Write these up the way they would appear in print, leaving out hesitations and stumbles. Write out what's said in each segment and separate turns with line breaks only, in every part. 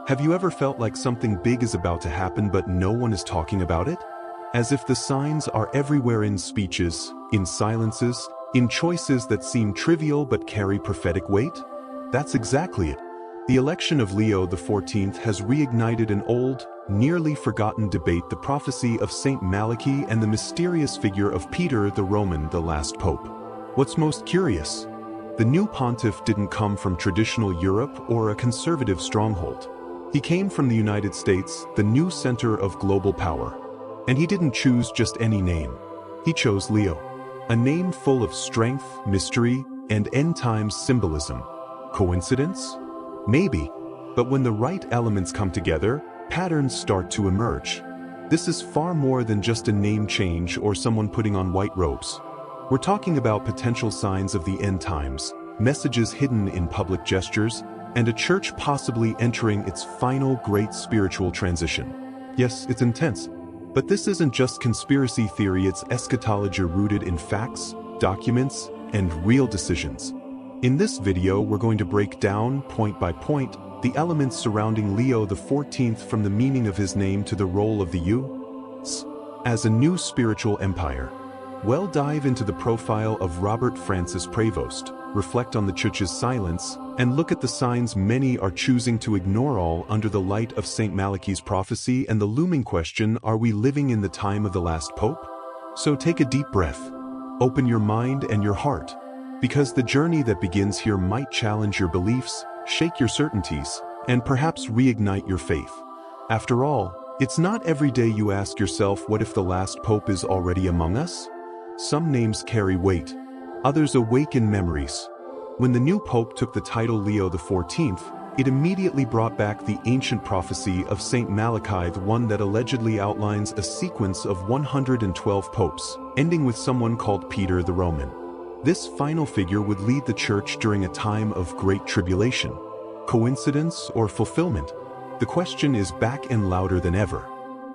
Have you ever felt like something big is about to happen but no one is talking about it? As if the signs are everywhere, in speeches, in silences, in choices that seem trivial but carry prophetic weight? That's exactly it. The election of Leo XIV has reignited an old, nearly forgotten debate: the prophecy of Saint Malachy and the mysterious figure of Peter the Roman, the last pope. What's most curious? The new pontiff didn't come from traditional Europe or a conservative stronghold. He came from the United States, the new center of global power. And he didn't choose just any name. He chose Leo, a name full of strength, mystery, and end-times symbolism. Coincidence? Maybe. But when the right elements come together, patterns start to emerge. This is far more than just a name change or someone putting on white robes. We're talking about potential signs of the end times, messages hidden in public gestures, and a church possibly entering its final great spiritual transition. Yes, it's intense. But this isn't just conspiracy theory, it's eschatology rooted in facts, documents, and real decisions. In this video, we're going to break down, point by point, the elements surrounding Leo XIV, from the meaning of his name to the role of the U.S. as a new spiritual empire. We'll dive into the profile of Robert Francis Prevost, reflect on the Church's silence, and look at the signs many are choosing to ignore, all under the light of St. Malachy's prophecy and the looming question: are we living in the time of the last pope? So take a deep breath, open your mind and your heart, because the journey that begins here might challenge your beliefs, shake your certainties, and perhaps reignite your faith. After all, it's not every day you ask yourself, what if the last pope is already among us? Some names carry weight, others awaken memories. When the new pope took the title Leo XIV, it immediately brought back the ancient prophecy of Saint Malachy, the one that allegedly outlines a sequence of 112 popes, ending with someone called Peter the Roman. This final figure would lead the church during a time of great tribulation. Coincidence or fulfillment? The question is back and louder than ever.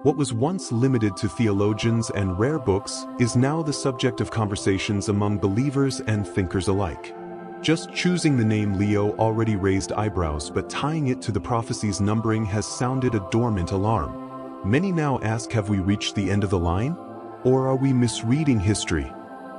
What was once limited to theologians and rare books is now the subject of conversations among believers and thinkers alike. Just choosing the name Leo already raised eyebrows, but tying it to the prophecy's numbering has sounded a dormant alarm. Many now ask, have we reached the end of the line? Or are we misreading history?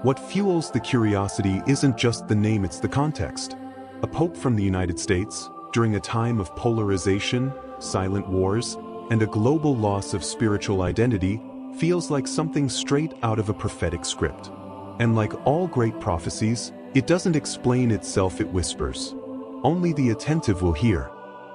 What fuels the curiosity isn't just the name, it's the context. A pope from the United States, during a time of polarization, silent wars, and a global loss of spiritual identity, feels like something straight out of a prophetic script. And like all great prophecies, it doesn't explain itself, it whispers. Only the attentive will hear.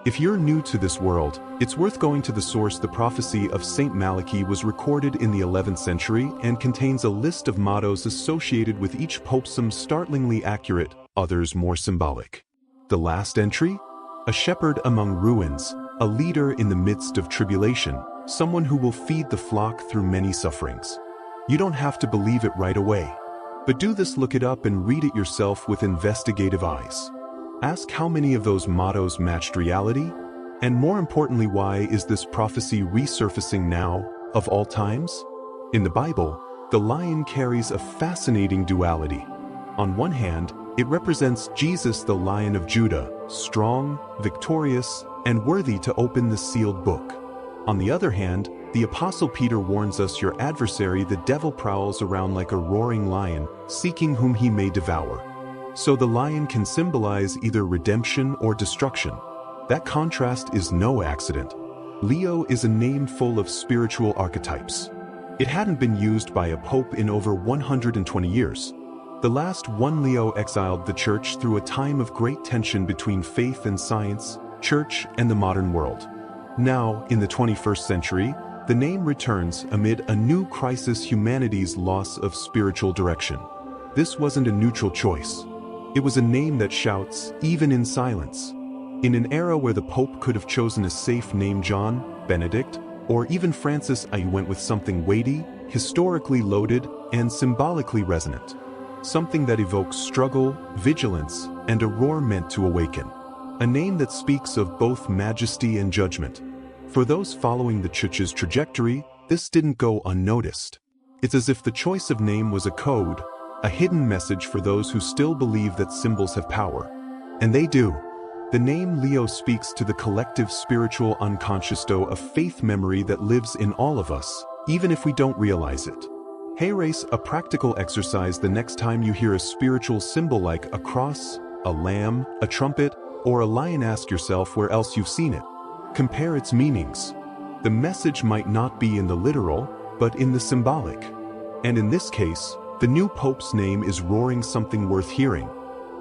If you're new to this world, it's worth going to the source. The prophecy of Saint Malachy was recorded in the 11th century and contains a list of mottos associated with each pope, some startlingly accurate, others more symbolic. The last entry? A shepherd among ruins, a leader in the midst of tribulation, someone who will feed the flock through many sufferings. You don't have to believe it right away. But do this: look it up and read it yourself with investigative eyes. Ask how many of those mottos matched reality? And more importantly, why is this prophecy resurfacing now, of all times? In the Bible, the lion carries a fascinating duality. On one hand, it represents Jesus, the Lion of Judah, strong, victorious, and worthy to open the sealed book. On the other hand, the Apostle Peter warns us, your adversary, the devil, prowls around like a roaring lion, seeking whom he may devour. So the lion can symbolize either redemption or destruction. That contrast is no accident. Leo is a name full of spiritual archetypes. It hadn't been used by a pope in over 120 years. The last one, Leo, exiled the church through a time of great tension between faith and science, church and the modern world. Now, in the 21st century, the name returns amid a new crisis: humanity's loss of spiritual direction. This wasn't a neutral choice. It was a name that shouts, even in silence. In an era where the Pope could have chosen a safe name, John, Benedict, or even Francis, I went with something weighty, historically loaded, and symbolically resonant. Something that evokes struggle, vigilance, and a roar meant to awaken. A name that speaks of both majesty and judgment. For those following the Church's trajectory, this didn't go unnoticed. It's as if the choice of name was a code, a hidden message for those who still believe that symbols have power. And they do. The name Leo speaks to the collective spiritual unconscious of faith memory that lives in all of us, even if we don't realize it. Hey race, a practical exercise: the next time you hear a spiritual symbol like a cross, a lamb, a trumpet, or a lion, ask yourself where else you've seen it. Compare its meanings. The message might not be in the literal, but in the symbolic. And in this case, the new Pope's name is roaring something worth hearing.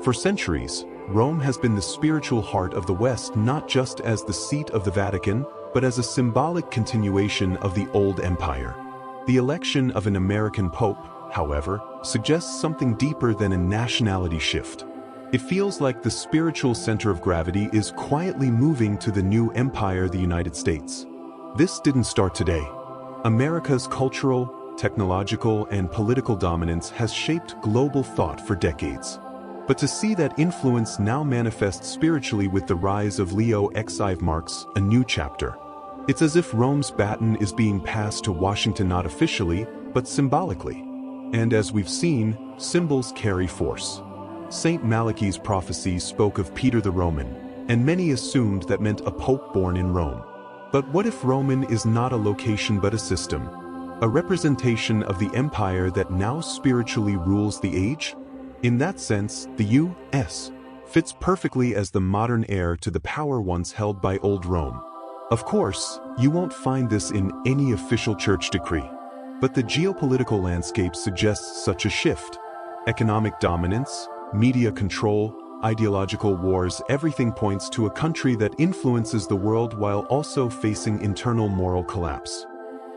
For centuries, Rome has been the spiritual heart of the West, not just as the seat of the Vatican, but as a symbolic continuation of the old empire. The election of an American Pope, however, suggests something deeper than a nationality shift. It feels like the spiritual center of gravity is quietly moving to the new empire, the United States. This didn't start today. America's cultural, technological, and political dominance has shaped global thought for decades. But to see that influence now manifest spiritually with the rise of Leo XIV marks a new chapter. It's as if Rome's baton is being passed to Washington, not officially, but symbolically. And as we've seen, symbols carry force. Saint Malachy's prophecy spoke of Peter the Roman, and many assumed that meant a pope born in Rome. But what if Roman is not a location but a system? A representation of the empire that now spiritually rules the age? In that sense, the U.S. fits perfectly as the modern heir to the power once held by old Rome. Of course, you won't find this in any official church decree. But the geopolitical landscape suggests such a shift. Economic dominance, media control, ideological wars, everything points to a country that influences the world while also facing internal moral collapse.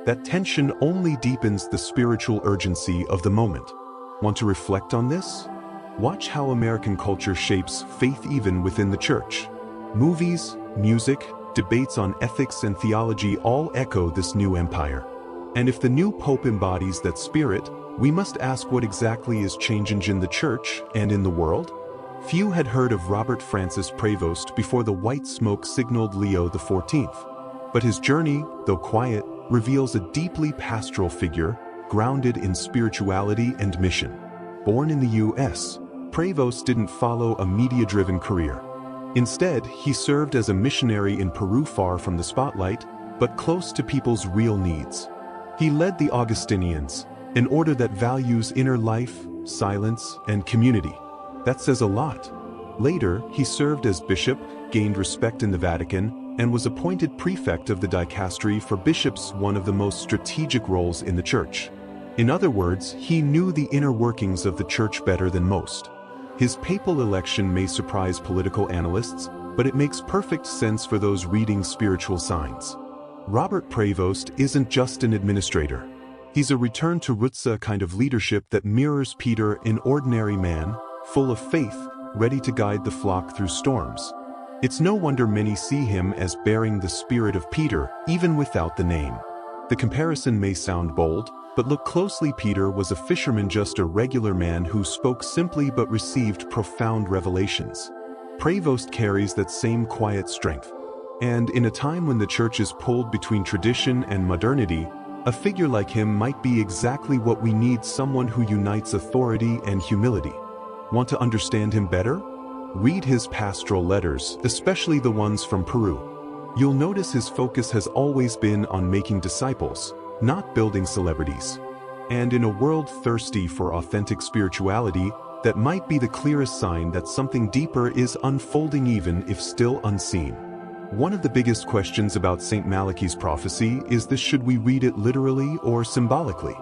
That tension only deepens the spiritual urgency of the moment. Want to reflect on this? Watch how American culture shapes faith even within the church. Movies, music, debates on ethics and theology all echo this new empire. And if the new pope embodies that spirit, we must ask what exactly is changing in the church and in the world? Few had heard of Robert Francis Prevost before the white smoke signaled Leo XIV. But his journey, though quiet, reveals a deeply pastoral figure, grounded in spirituality and mission. Born in the U.S., Prevost didn't follow a media-driven career. Instead, he served as a missionary in Peru, far from the spotlight, but close to people's real needs. He led the Augustinians, an order that values inner life, silence, and community. That says a lot. Later, he served as bishop, gained respect in the Vatican, and was appointed prefect of the dicastery for bishops, one of the most strategic roles in the church. In other words, he knew the inner workings of the church better than most. His papal election may surprise political analysts, but it makes perfect sense for those reading spiritual signs. Robert Prevost isn't just an administrator. He's a return to roots, a kind of leadership that mirrors Peter, an ordinary man, full of faith, ready to guide the flock through storms. It's no wonder many see him as bearing the spirit of Peter, even without the name. The comparison may sound bold, but look closely. Peter was a fisherman, just a regular man who spoke simply but received profound revelations. Prevost carries that same quiet strength. And in a time when the church is pulled between tradition and modernity, a figure like him might be exactly what we need: someone who unites authority and humility. Want to understand him better? Read his pastoral letters, especially the ones from Peru. You'll notice his focus has always been on making disciples, not building celebrities. And in a world thirsty for authentic spirituality, that might be the clearest sign that something deeper is unfolding, even if still unseen. One of the biggest questions about St. Malachy's prophecy is this: should we read it literally or symbolically?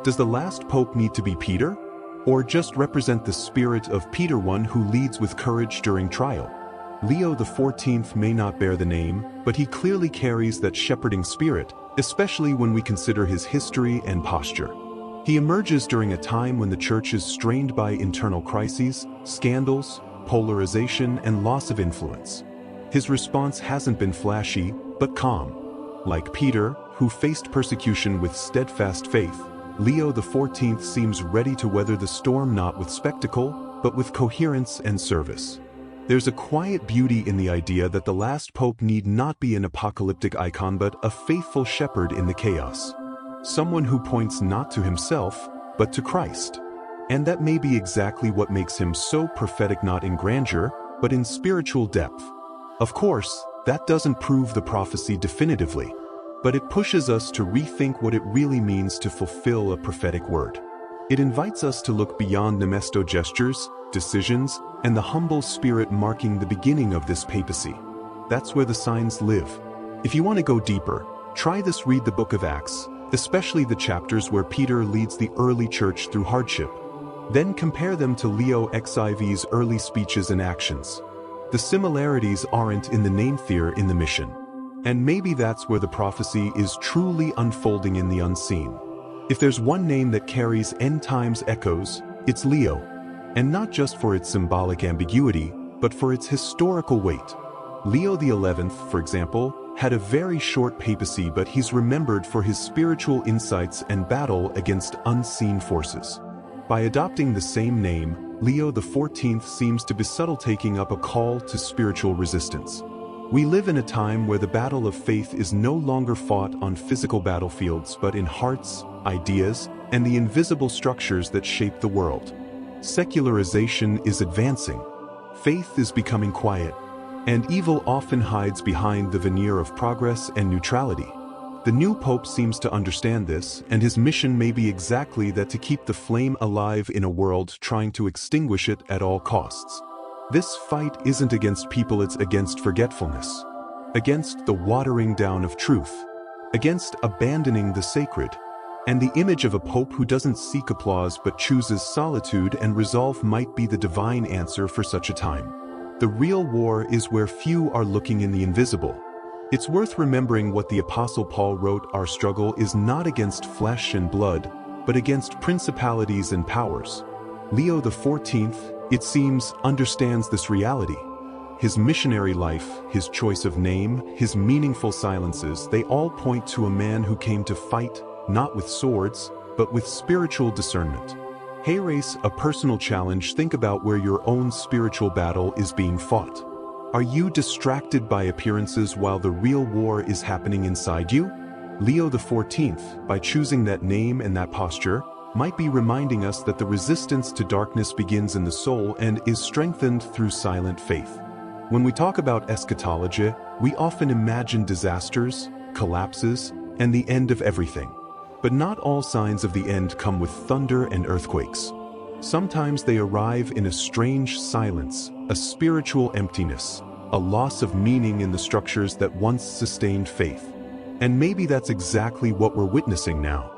Does the last pope need to be Peter? Or just represent the spirit of Peter, one who leads with courage during trial? Leo XIV may not bear the name, but he clearly carries that shepherding spirit, especially when we consider his history and posture. He emerges during a time when the church is strained by internal crises, scandals, polarization, and loss of influence. His response hasn't been flashy, but calm. Like Peter, who faced persecution with steadfast faith, Leo XIV seems ready to weather the storm, not with spectacle, but with coherence and service. There's a quiet beauty in the idea that the last pope need not be an apocalyptic icon, but a faithful shepherd in the chaos. Someone who points not to himself, but to Christ. And that may be exactly what makes him so prophetic, not in grandeur, but in spiritual depth. Of course, that doesn't prove the prophecy definitively, but it pushes us to rethink what it really means to fulfill a prophetic word. It invites us to look beyond Nemesto gestures, decisions, and the humble spirit marking the beginning of this papacy. That's where the signs live. If you want to go deeper, try this: read the book of Acts, especially the chapters where Peter leads the early church through hardship. Then compare them to Leo XIV's early speeches and actions. The similarities aren't in the name, they're in the mission. And maybe that's where the prophecy is truly unfolding in the unseen. If there's one name that carries end times echoes, it's Leo. And not just for its symbolic ambiguity, but for its historical weight. Leo XI, for example, had a very short papacy, but he's remembered for his spiritual insights and battle against unseen forces. By adopting the same name, Leo XIV seems to be subtle, taking up a call to spiritual resistance. We live in a time where the battle of faith is no longer fought on physical battlefields but in hearts, ideas, and the invisible structures that shape the world. Secularization is advancing. Faith is becoming quiet, and evil often hides behind the veneer of progress and neutrality. The new pope seems to understand this, and his mission may be exactly that: to keep the flame alive in a world trying to extinguish it at all costs. This fight isn't against people, it's against forgetfulness, against the watering down of truth, against abandoning the sacred. And the image of a pope who doesn't seek applause but chooses solitude and resolve might be the divine answer for such a time. The real war is where few are looking in the invisible. It's worth remembering what the Apostle Paul wrote: our struggle is not against flesh and blood, but against principalities and powers. Leo XIV, it seems, understands this reality. His missionary life, his choice of name, his meaningful silences, they all point to a man who came to fight, not with swords, but with spiritual discernment. Hey race, a personal challenge: think about where your own spiritual battle is being fought. Are you distracted by appearances while the real war is happening inside you? Leo XIV, by choosing that name and that posture, might be reminding us that the resistance to darkness begins in the soul and is strengthened through silent faith. When we talk about eschatology, we often imagine disasters, collapses, and the end of everything. But not all signs of the end come with thunder and earthquakes. Sometimes they arrive in a strange silence, a spiritual emptiness, a loss of meaning in the structures that once sustained faith. And maybe that's exactly what we're witnessing now.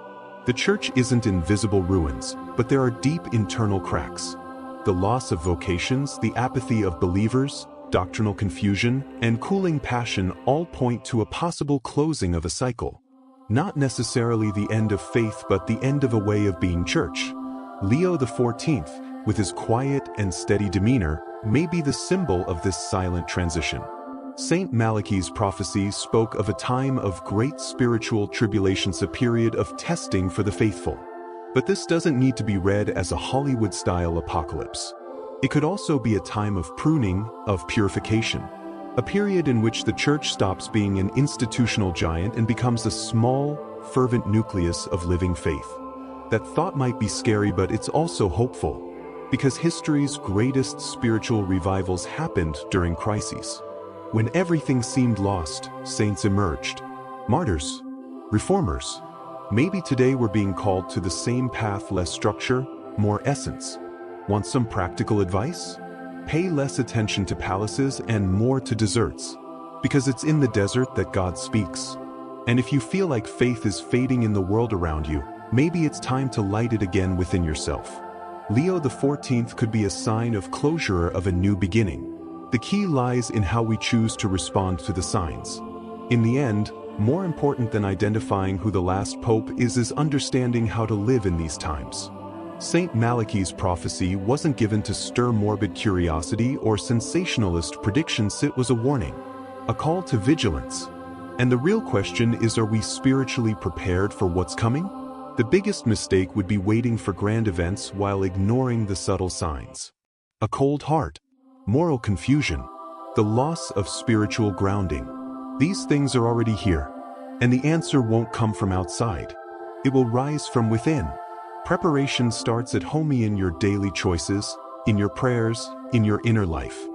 The church isn't in visible ruins, but there are deep internal cracks. The loss of vocations, the apathy of believers, doctrinal confusion, and cooling passion all point to a possible closing of a cycle. Not necessarily the end of faith, but the end of a way of being church. Leo XIV, with his quiet and steady demeanor, may be the symbol of this silent transition. Saint Malachy's prophecy spoke of a time of great spiritual tribulations, a period of testing for the faithful. But this doesn't need to be read as a Hollywood-style apocalypse. It could also be a time of pruning, of purification, a period in which the church stops being an institutional giant and becomes a small, fervent nucleus of living faith. That thought might be scary, but it's also hopeful, because history's greatest spiritual revivals happened during crises. When everything seemed lost, saints emerged. Martyrs, reformers. Maybe today we're being called to the same path: less structure, more essence. Want some practical advice? Pay less attention to palaces and more to deserts, because it's in the desert that God speaks. And if you feel like faith is fading in the world around you, maybe it's time to light it again within yourself. Leo XIV could be a sign of closure, of a new beginning. The key lies in how we choose to respond to the signs. In the end, more important than identifying who the last pope is understanding how to live in these times. Saint Malachy's prophecy wasn't given to stir morbid curiosity or sensationalist predictions. It was a warning, a call to vigilance. And the real question is, are we spiritually prepared for what's coming? The biggest mistake would be waiting for grand events while ignoring the subtle signs. A cold heart, moral confusion, the loss of spiritual grounding. These things are already here, and the answer won't come from outside. It will rise from within. Preparation starts at home, in your daily choices, in your prayers, in your inner life.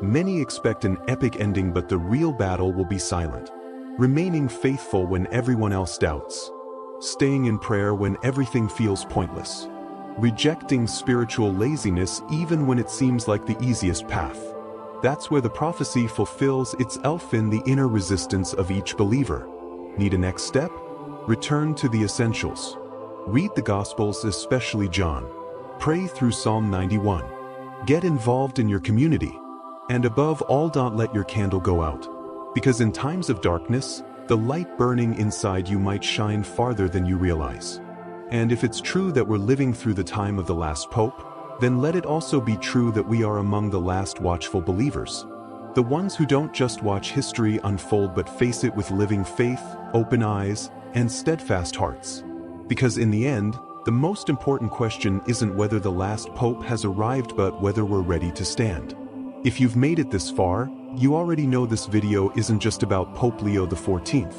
Many expect an epic ending, but the real battle will be silent. Remaining faithful when everyone else doubts. Staying in prayer when everything feels pointless. Rejecting spiritual laziness even when it seems like the easiest path. That's where the prophecy fulfills itself in the inner resistance of each believer. Need a next step? Return to the essentials. Read the Gospels, especially John. Pray through Psalm 91. Get involved in your community. And above all, don't let your candle go out. Because in times of darkness, the light burning inside you might shine farther than you realize. And if it's true that we're living through the time of the last pope, then let it also be true that we are among the last watchful believers. The ones who don't just watch history unfold but face it with living faith, open eyes, and steadfast hearts. Because in the end, the most important question isn't whether the last pope has arrived but whether we're ready to stand. If you've made it this far, you already know this video isn't just about Pope Leo XIV.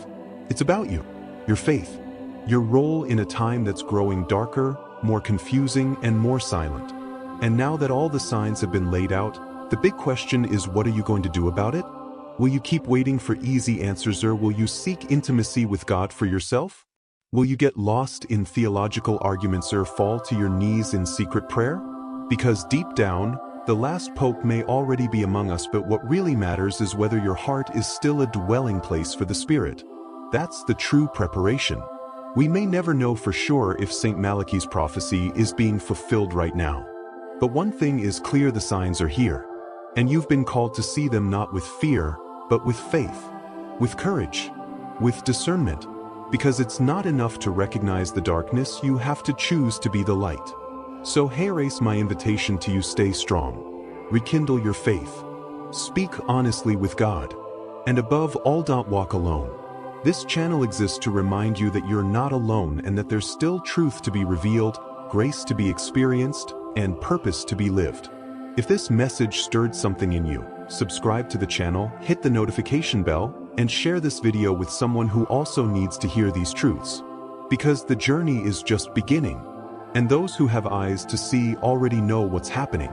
It's about you, your faith, your role in a time that's growing darker, more confusing, and more silent. And now that all the signs have been laid out, the big question is, what are you going to do about it? Will you keep waiting for easy answers, or will you seek intimacy with God for yourself? Will you get lost in theological arguments or fall to your knees in secret prayer? Because deep down, the last pope may already be among us, but what really matters is whether your heart is still a dwelling place for the Spirit. That's the true preparation. We may never know for sure if St. Malachy's prophecy is being fulfilled right now. But one thing is clear: the signs are here. And you've been called to see them not with fear, but with faith, with courage, with discernment. Because it's not enough to recognize the darkness, you have to choose to be the light. So raise my invitation to you: stay strong, rekindle your faith, speak honestly with God, and above all, don't walk alone. This channel exists to remind you that you're not alone and that there's still truth to be revealed, grace to be experienced, and purpose to be lived. If this message stirred something in you, subscribe to the channel, hit the notification bell, and share this video with someone who also needs to hear these truths. Because the journey is just beginning, and those who have eyes to see already know what's happening.